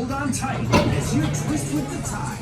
hold on tight as you twist with the tide.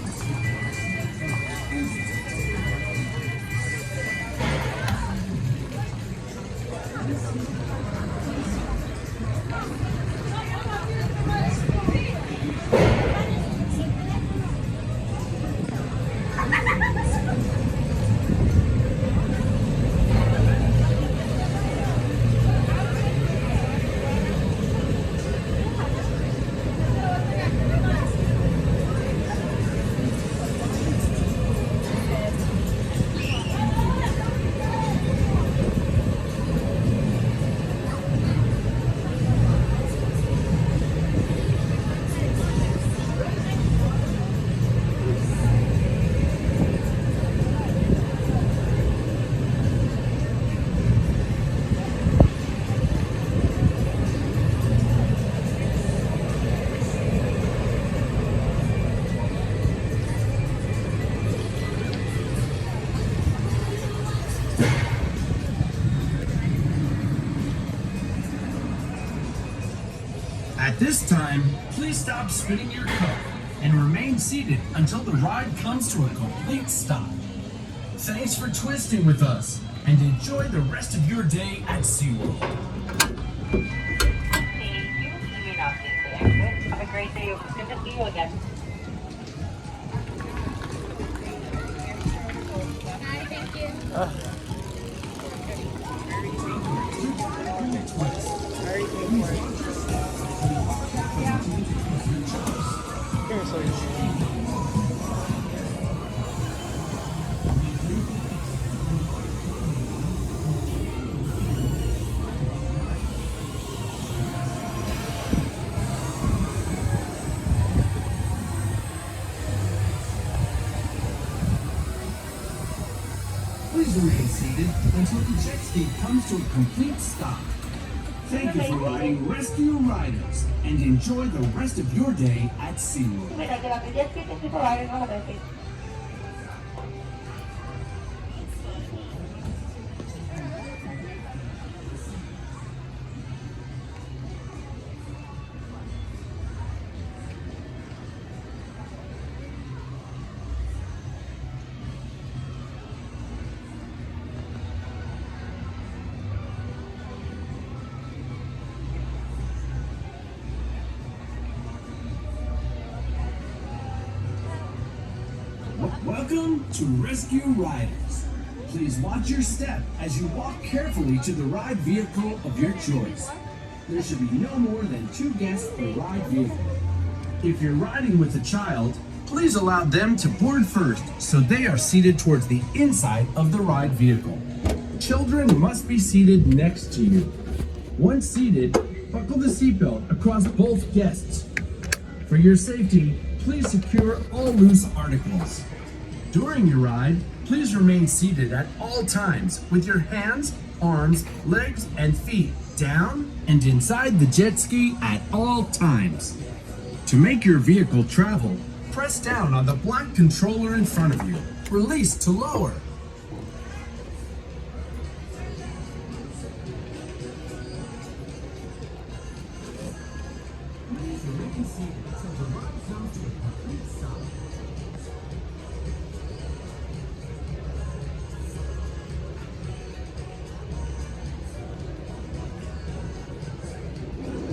At this time, please stop spinning your cup and remain seated until the ride comes to a complete stop. Thanks for twisting with us and enjoy the rest of your day at SeaWorld. Thank you. You may now take the exit. Have a great day. Good to see you again. Hi, thank you. Please remain seated until the jet ski comes to a complete stop. Thank you for riding Rescue Riders and enjoy the rest of your day at SeaWorld. Thank you for riding on the bus. Welcome to Rescue Riders. Please watch your step as you walk carefully to the ride vehicle of your choice. There should be no more than 2 guests per ride vehicle. If you're riding with a child, please allow them to board first so they are seated towards the inside of the ride vehicle. Children must be seated next to you. Once seated, buckle the seatbelt across both guests. For your safety, please secure all loose articles. During your ride, please remain seated at all times with your hands, arms, legs, and feet down and inside the jet ski at all times. To make your vehicle travel, press down on the black controller in front of you. Release to lower. Please remain seated until the ride comes to a complete stop.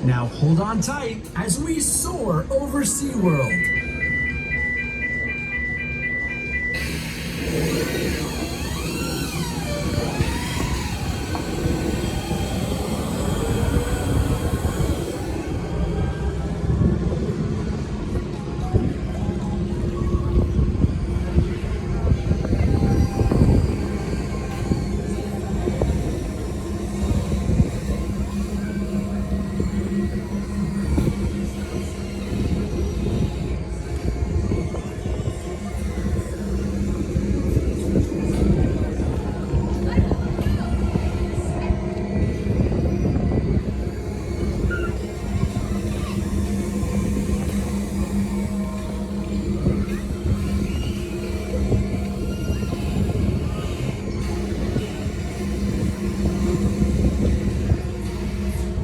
Now hold on tight as we soar over SeaWorld.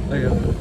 There you go.